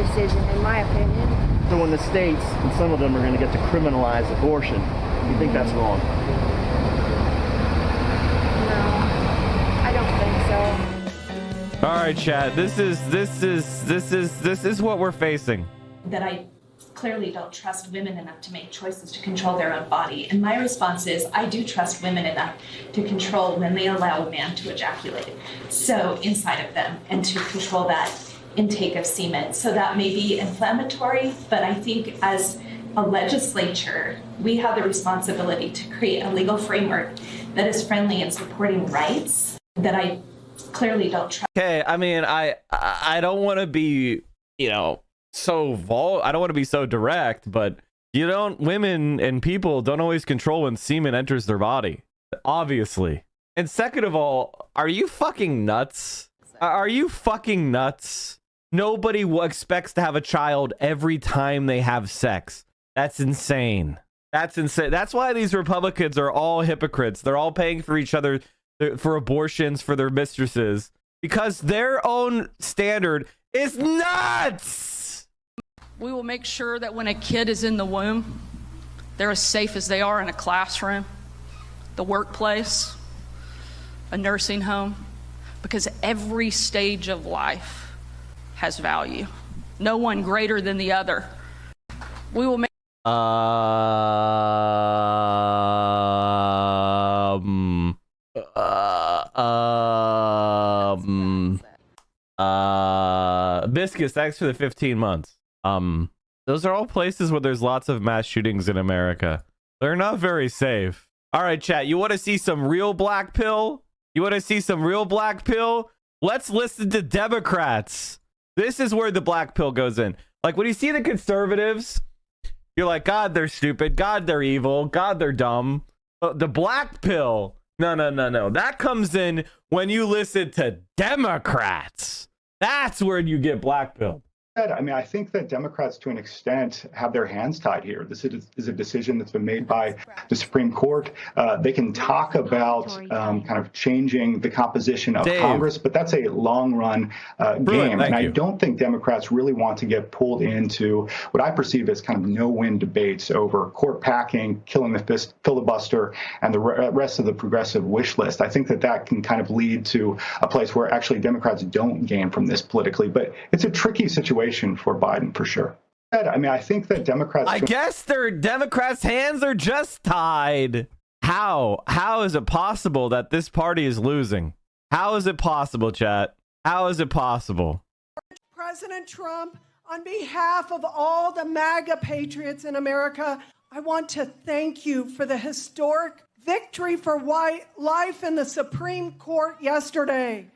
decision, in my opinion. So when the states, and some of them are going to get to criminalize abortion, you think that's wrong? No, I don't think so. All right, chat. This is what we're facing. That I clearly don't trust women enough to make choices to control their own body. And my response is, I do trust women enough to control when they allow a man to ejaculate. So inside of them, and to control that intake of semen. So that may be inflammatory, but I think as a legislature, we have the responsibility to create a legal framework that is friendly and supporting rights that I clearly don't trust. Okay, I mean, I don't want to be, you know, I don't want to be so direct, but women and people don't always control when semen enters their body, obviously. And second of all, are you fucking nuts? Are you fucking nuts? Nobody expects to have a child every time they have sex. That's insane. That's insane. That's why these Republicans are all hypocrites. They're all paying for each other for abortions for their mistresses because their own standard is nuts. We will make sure that when a kid is in the womb, they're as safe as they are in a classroom, the workplace, a nursing home, because every stage of life has value. No one greater than the other. We will make Viscous, thanks for the 15 months. Those are all places where there's lots of mass shootings in America. They're not very safe. All right, chat, you want to see some real black pill? You want to see some real black pill? Let's listen to Democrats. This is where the black pill goes in. Like when you see the conservatives, you're like, God, they're stupid. God, they're evil. God, they're dumb. The black pill, no. That comes in when you listen to Democrats. That's where you get black pill. I mean, I think that Democrats, to an extent, have their hands tied here. This is a decision that's been made by the Supreme Court. They can talk about kind of changing the composition of Congress, but that's a long-run game. And I don't think Democrats really want to get pulled into what I perceive as kind of no-win debates over court packing, killing the filibuster, and the rest of the progressive wish list. I think that can kind of lead to a place where actually Democrats don't gain from this politically. But it's a tricky situation for Biden, for sure. I mean, I think that Democrats... I guess their Democrats' hands are just tied. How is it possible that this party is losing? How is it possible, chat? How is it possible? President Trump, on behalf of all the MAGA patriots in America, I want to thank you for the historic victory for life in the Supreme Court yesterday.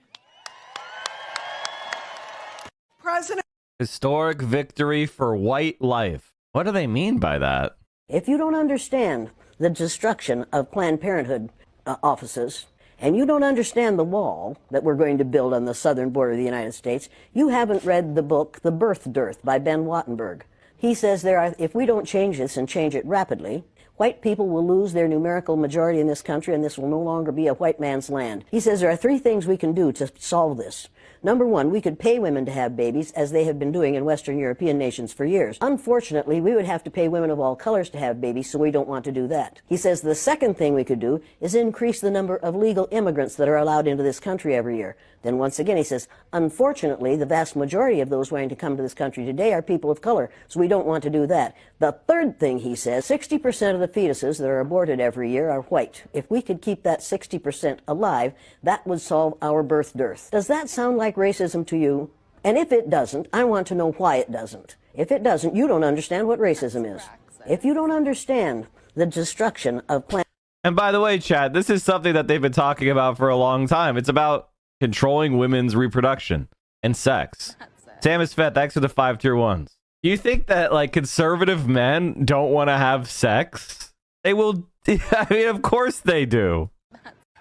President... Historic victory for white life. What do they mean by that? If you don't understand the destruction of Planned Parenthood offices, and you don't understand the wall that we're going to build on the southern border of the United States, you haven't read the book, The Birth Dearth by Ben Wattenberg. He says if we don't change this and change it rapidly, white people will lose their numerical majority in this country, and this will no longer be a white man's land. He says there are 3 things we can do to solve this. Number 1, we could pay women to have babies, as they have been doing in Western European nations for years. Unfortunately, we would have to pay women of all colors to have babies, so we don't want to do that. He says the second thing we could do is increase the number of legal immigrants that are allowed into this country every year. Then once again, he says, unfortunately, the vast majority of those wanting to come to this country today are people of color, so we don't want to do that. The third thing, he says, 60% of the fetuses that are aborted every year are white. If we could keep that 60% alive, that would solve our birth dearth. Does that sound like racism to you? And if it doesn't, I want to know why it doesn't. If it doesn't, you don't understand what racism is. If you don't understand the destruction of plants... And by the way, Chad, this is something that they've been talking about for a long time. It's about controlling women's reproduction and sex. Sam is fat. Thanks for the 5 tier 1s. Do you think that like conservative men don't want to have sex? They will. I mean, of course they do.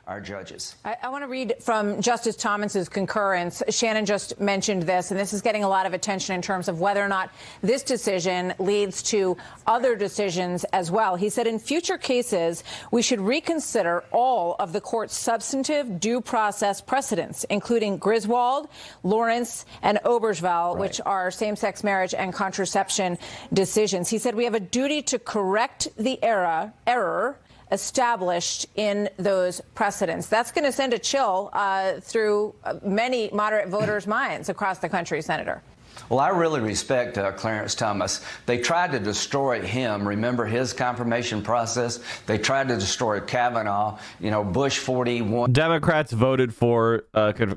our judges. I want to read from Justice Thomas's concurrence. Shannon just mentioned this, and this is getting a lot of attention in terms of whether or not this decision leads to other decisions as well. He said in future cases, we should reconsider all of the court's substantive due process precedents, including Griswold, Lawrence, and Obergefell, which are same-sex marriage and contraception decisions. He said we have a duty to correct the error established in those precedents. That's going to send a chill through many moderate voters' minds across the country, Senator. Well, I really respect Clarence Thomas. They tried to destroy him. Remember his confirmation process? They tried to destroy Kavanaugh. You know, Bush 41. Democrats voted for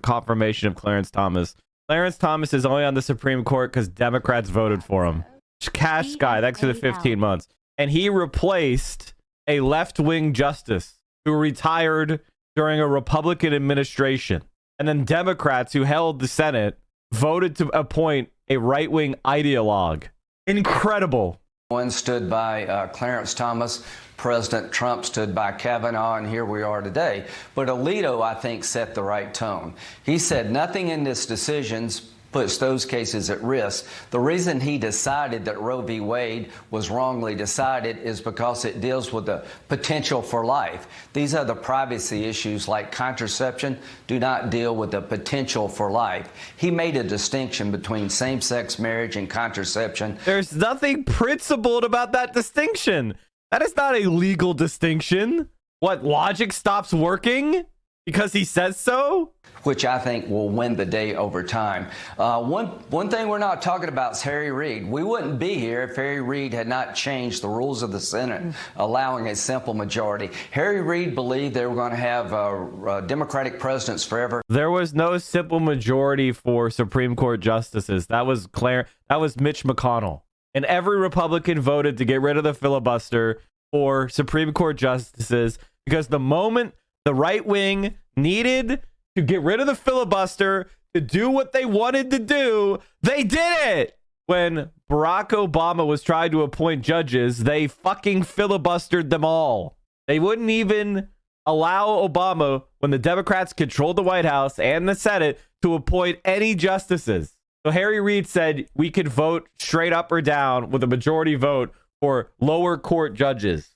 confirmation of Clarence Thomas. Clarence Thomas is only on the Supreme Court because Democrats voted for him. Cash Sky, thanks for the 15 months. And he replaced a left-wing justice who retired during a Republican administration. And then Democrats who held the Senate voted to appoint a right-wing ideologue. Incredible. One stood by Clarence Thomas. President Trump stood by Kavanaugh, and here we are today. But Alito, I think, set the right tone. He said nothing in this decision puts those cases at risk. The reason he decided that Roe v. Wade was wrongly decided is because it deals with the potential for life. These other privacy issues like contraception do not deal with the potential for life. He made a distinction between same-sex marriage and contraception. There's nothing principled about that distinction. That is not a legal distinction. What, logic stops working because he says so? Which I think will win the day over time. One thing we're not talking about is Harry Reid. We wouldn't be here if Harry Reid had not changed the rules of the Senate, allowing a simple majority. Harry Reid believed they were going to have Democratic presidents forever. There was no simple majority for Supreme Court justices. That was Mitch McConnell. And every Republican voted to get rid of the filibuster for Supreme Court justices because the moment the right wing needed to get rid of the filibuster to do what they wanted to do, they did it. When Barack Obama was trying to appoint judges, they fucking filibustered them all. They wouldn't even allow Obama, when the Democrats controlled the White House and the Senate, to appoint any justices. So Harry Reid said we could vote straight up or down with a majority vote for lower court judges.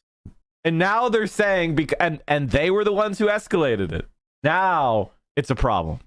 And now they're saying, and they were the ones who escalated it. Now it's a problem.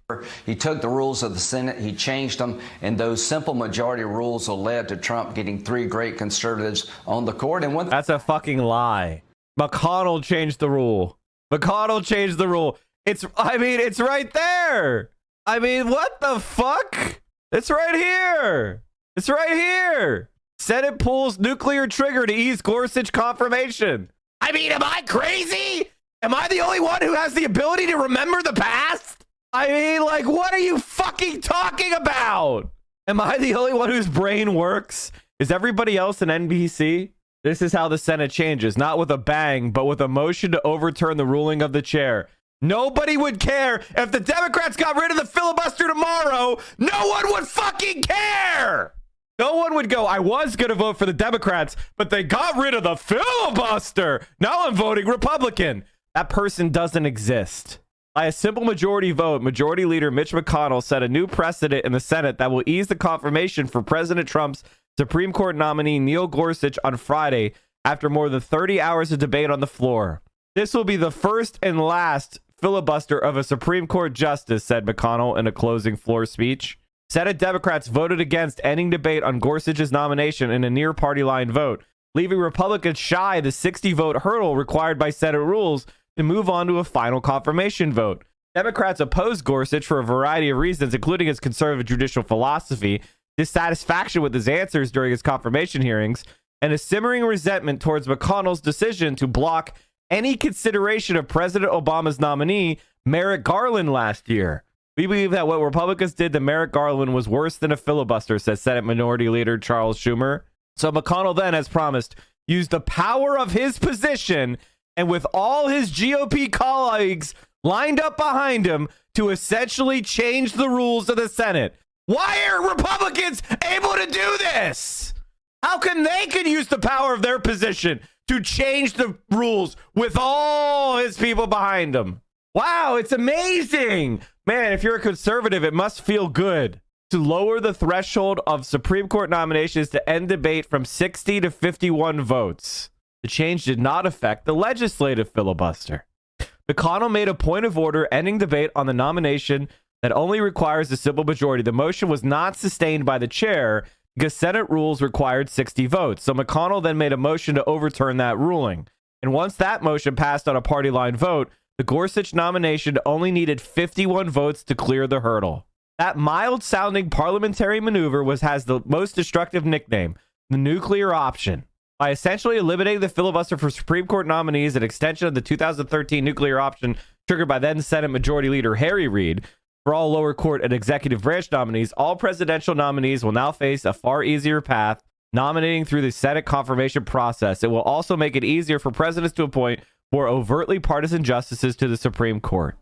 He took the rules of the Senate, he changed them, and those simple majority rules will lead to Trump getting 3 great conservatives on the court. And that's a fucking lie. McConnell changed the rule. McConnell changed the rule. It's right there. I mean, what the fuck? It's right here. It's right here. Senate pulls nuclear trigger to ease Gorsuch confirmation. I mean, am I crazy? Am I the only one who has the ability to remember the past? I mean, like, what are you fucking talking about? Am I the only one whose brain works? Is everybody else an NBC? This is how the Senate changes, not with a bang, but with a motion to overturn the ruling of the chair. Nobody would care if the Democrats got rid of the filibuster tomorrow. No one would fucking care. No one would go, I was going to vote for the Democrats, but they got rid of the filibuster. Now I'm voting Republican. That person doesn't exist. By a simple majority vote, Majority Leader Mitch McConnell set a new precedent in the Senate that will ease the confirmation for President Trump's Supreme Court nominee Neil Gorsuch on Friday after more than 30 hours of debate on the floor. This will be the first and last filibuster of a Supreme Court justice, said McConnell in a closing floor speech. Senate Democrats voted against ending debate on Gorsuch's nomination in a near party line vote, leaving Republicans shy the 60-vote hurdle required by Senate rules to move on to a final confirmation vote. Democrats opposed Gorsuch for a variety of reasons, including his conservative judicial philosophy, dissatisfaction with his answers during his confirmation hearings, and a simmering resentment towards McConnell's decision to block any consideration of President Obama's nominee, Merrick Garland, last year. We believe that what Republicans did to Merrick Garland was worse than a filibuster, says Senate Minority Leader Charles Schumer. So McConnell then, as promised, used the power of his position and with all his GOP colleagues lined up behind him to essentially change the rules of the Senate. Why are Republicans able to do this? How can they use the power of their position to change the rules with all his people behind them? Wow, it's amazing. Man, if you're a conservative, it must feel good to lower the threshold of Supreme Court nominations to end debate from 60 to 51 votes. The change did not affect the legislative filibuster. McConnell made a point of order ending debate on the nomination that only requires a simple majority. The motion was not sustained by the chair because Senate rules required 60 votes. So McConnell then made a motion to overturn that ruling. And once that motion passed on a party line vote, the Gorsuch nomination only needed 51 votes to clear the hurdle. That mild-sounding parliamentary maneuver has the most destructive nickname, the nuclear option. By essentially eliminating the filibuster for Supreme Court nominees, an extension of the 2013 nuclear option triggered by then Senate Majority Leader Harry Reid, for all lower court and executive branch nominees, all presidential nominees will now face a far easier path, nominating through the Senate confirmation process. It will also make it easier for presidents to appoint more overtly partisan justices to the Supreme Court.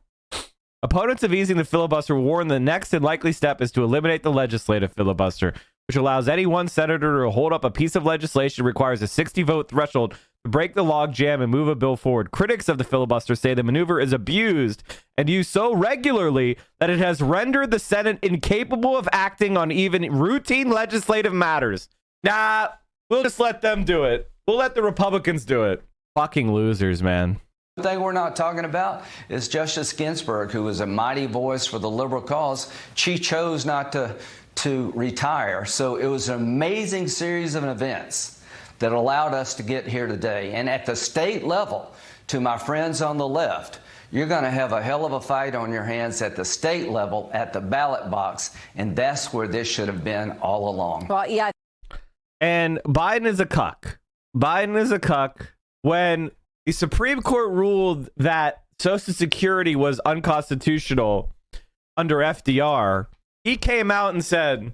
Opponents of easing the filibuster warn the next and likely step is to eliminate the legislative filibuster, which allows any one senator to hold up a piece of legislation that requires a 60-vote threshold to break the log jam and move a bill forward. Critics of the filibuster say the maneuver is abused and used so regularly that it has rendered the Senate incapable of acting on even routine legislative matters. Nah, we'll just let them do it. We'll let the Republicans do it. Fucking losers, man. The thing we're not talking about is Justice Ginsburg, who was a mighty voice for the liberal cause. She chose not to retire. So it was an amazing series of events that allowed us to get here today. And at the state level, to my friends on the left, you're going to have a hell of a fight on your hands at the state level, at the ballot box. And that's where this should have been all along. Well, yeah. And Biden is a cuck. Biden is a cuck. When the Supreme Court ruled that Social Security was unconstitutional under FDR, he came out and said,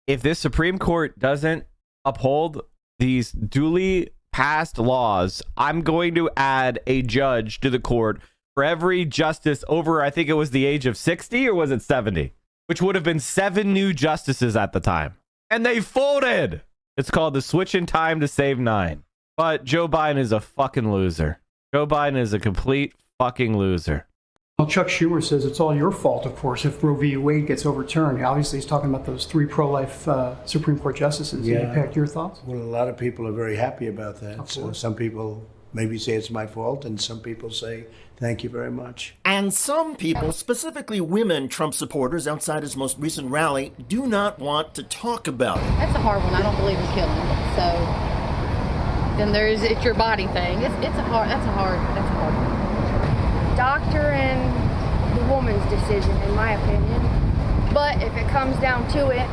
if this Supreme Court doesn't uphold these duly passed laws, I'm going to add a judge to the court for every justice over, I think it was the age of 60 or was it 70, which would have been 7 new justices at the time. And they folded. It's called the switch in time to save 9. But Joe Biden is a fucking loser. Joe Biden is a complete fucking loser. Well, Chuck Schumer says it's all your fault, of course, if Roe v. Wade gets overturned. Obviously, he's talking about those 3 pro-life Supreme Court justices. Yeah. Impact your thoughts? Well, a lot of people are very happy about that. So some people maybe say it's my fault, and some people say, thank you very much. And some people, specifically women Trump supporters outside his most recent rally, do not want to talk about it. That's a hard one. I don't believe in killing. So then it's your body thing. That's a hard one. Doctor and the woman's decision, in my opinion. But if it comes down to it,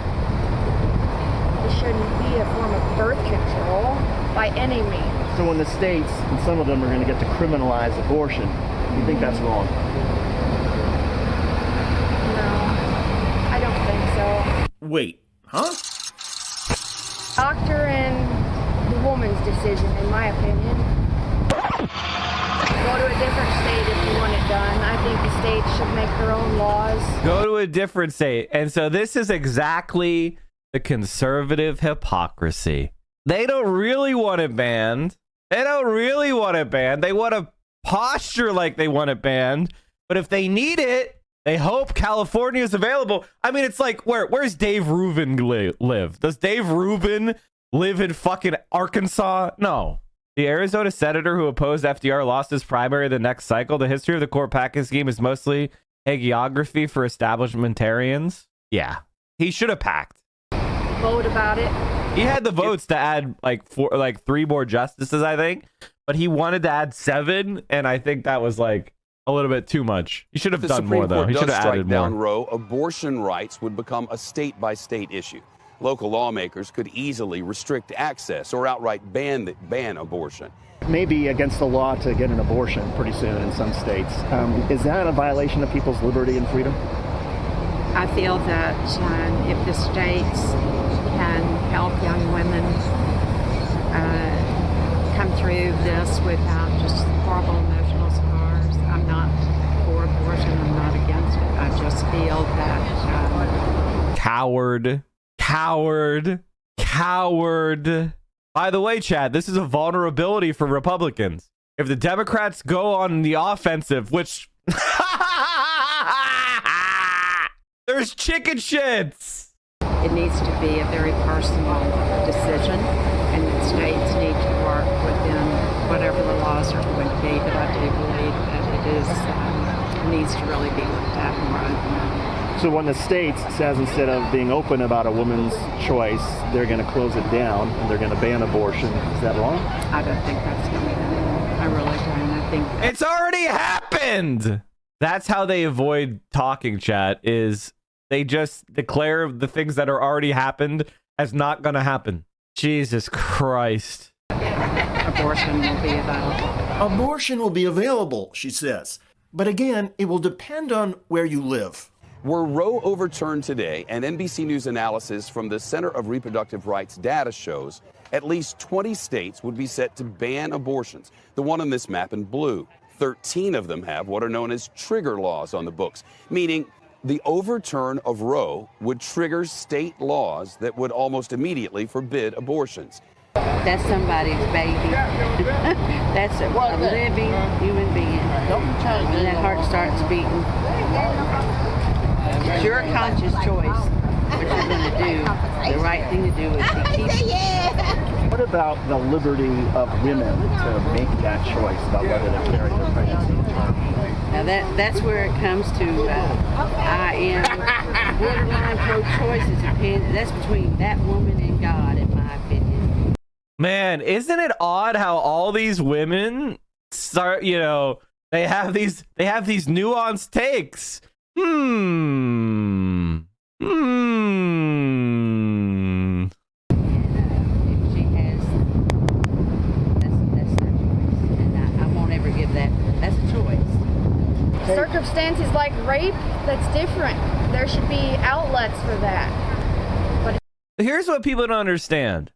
it shouldn't be a form of birth control by any means. So when the states, and some of them are going to get to criminalize abortion, you think that's wrong? No, I don't think so. Wait, huh? Doctor and the woman's decision, in my opinion. Go to a different state if you want it done. I think the states should make their own laws. Go to a different state. And so this is exactly the conservative hypocrisy. They don't really want it banned. They don't really want it banned. They want to posture like they want it banned. But if they need it, they hope California is available. I mean, it's like, where's Dave Rubin live? Does Dave Rubin live in fucking Arkansas? No. The Arizona senator who opposed FDR lost his primary the next cycle. The history of the court packing scheme is mostly hagiography for establishmentarians. Yeah, he should have packed. Vote about it. He had the votes to add like 3 more justices, I think, but he wanted to add 7, and I think that was like a little bit too much. He should have done more, though. He should have added more. Down Roe, abortion rights would become a state-by-state issue. Local lawmakers could easily restrict access or outright ban abortion. Maybe against the law to get an abortion pretty soon in some states. Is that a violation of people's liberty and freedom? I feel that if the states can help young women come through this without just horrible emotional scars, I'm not for abortion, I'm not against it. I just feel that... Coward. By the way, Chad, this is a vulnerability for Republicans. If the Democrats go on the offensive, which There's chicken shits. It needs to be a very personal decision, and the states need to work within whatever the laws are going to be. But I do believe that it is needs to really be looked at more. So when the state says instead of being open about a woman's choice, they're going to close it down and they're going to ban abortion, is that wrong? I don't think that's going to happen. I really don't. I think it's already happened. That's how they avoid talking, chat, is they just declare the things that are already happened as not going to happen. Jesus Christ. Abortion will be available. Abortion will be available, she says. But again, it will depend on where you live. Were Roe overturned today, and NBC News analysis from the Center of Reproductive Rights data shows at least 20 states would be set to ban abortions. The one on this map in blue. 13 of them have what are known as trigger laws on the books, meaning the overturn of Roe would trigger state laws that would almost immediately forbid abortions. That's somebody's baby. That's a living human being. When that heart starts beating, it's your conscious choice what you're going to do. The right thing to do is to keep. What about the liberty of women to make that choice about whether to carry their pregnancy to term? Now that's where it comes to I am borderline pro-choice. That's between that woman and God, in my opinion. Man, isn't it odd how all these women start, you know, they have these nuanced takes. Circumstances like rape, that's different. There should be outlets for that. But here's what people don't understand.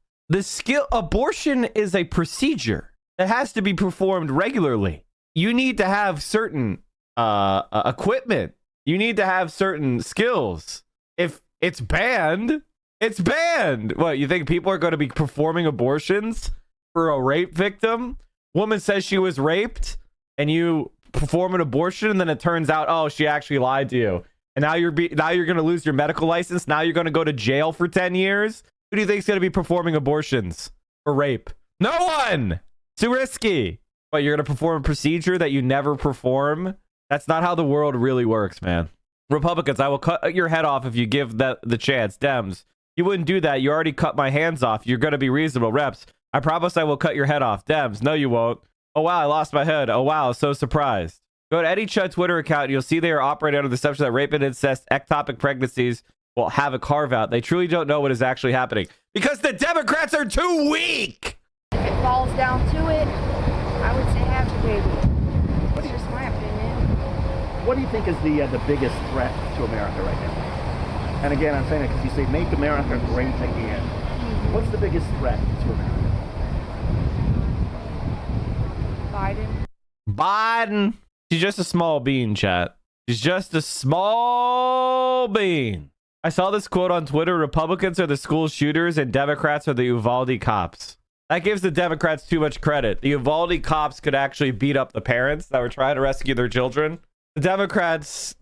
Abortion is a procedure that has to be performed regularly. You need to have certain equipment. You need to have certain skills. If it's banned, it's banned. What, you think people are going to be performing abortions for a rape victim? Woman says she was raped and you perform an abortion and then it turns out, oh, she actually lied to you. And now you're going to lose your medical license. Now you're going to go to jail for 10 years. Who do you think is going to be performing abortions for rape? No one. Too risky. But you're going to perform a procedure that you never perform? That's not how the world really works, man. Republicans, I will cut your head off if you give that the chance. Dems, you wouldn't do that. You already cut my hands off. You're going to be reasonable. Reps, I promise I will cut your head off. Dems, no, you won't. Oh, wow, I lost my head. Oh, wow, so surprised. Go to Eddie Chud's Twitter account. And you'll see they are operating under the assumption that rape and incest, ectopic pregnancies will have a carve-out. They truly don't know what is actually happening. Because the Democrats are too weak! if it falls down to it, I would say have the baby. That's just my opinion. What do you think is the biggest threat to America right now? And again, I'm saying it because you say make America great again. What's the biggest threat to America? Biden. She's just a small bean, chat. She's just a small bean. I saw this quote on Twitter. Republicans are the school shooters and Democrats are the Uvalde cops. That gives the Democrats too much credit. The Uvalde cops could actually beat up the parents that were trying to rescue their children. The Democrats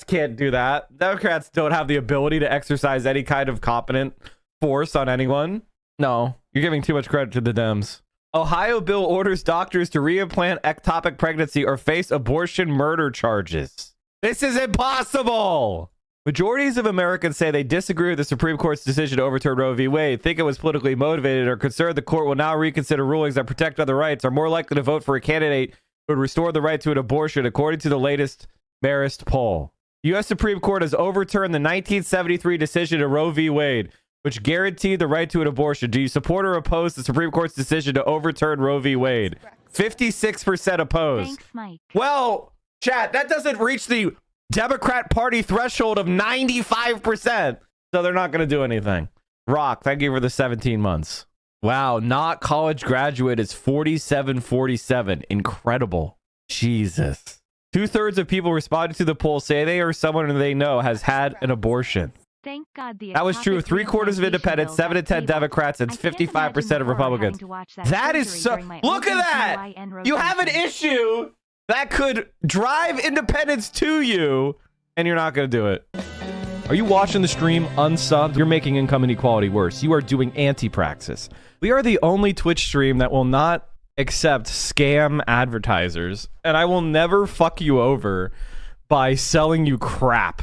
can't do that. Democrats don't have the ability to exercise any kind of competent force on anyone. No, you're giving too much credit to the Dems. Ohio bill orders doctors to reimplant ectopic pregnancy or face abortion murder charges. This is impossible. Majorities of Americans say they disagree with the Supreme Court's decision to overturn Roe v. Wade, think it was politically motivated, or concerned the court will now reconsider rulings that protect other rights, are more likely to vote for a candidate who would restore the right to an abortion, according to the latest Marist poll. The U.S. Supreme Court has overturned the 1973 decision to Roe v. Wade, which guaranteed the right to an abortion. Do you support or oppose the Supreme Court's decision to overturn Roe v. Wade? 56% opposed. Thanks, Mike. Well, chat, that doesn't reach the Democrat Party threshold of 95%. So they're not going to do anything. Rock, thank you for the 17 months. Wow, not college graduate is 47-47. Incredible. Jesus. 2/3 of people responding to the poll say they or someone they know has had an abortion. Thank God the That was true of 3/4 of independents, 7 to 10 Democrats, and 55% of Republicans. That is so. Look at that. You have an issue that could drive independence to you, and you're not going to do it. Are you watching the stream unsubbed? You're making income inequality worse. You are doing anti-praxis. We are the only Twitch stream that will not accept scam advertisers, and I will never fuck you over by selling you crap.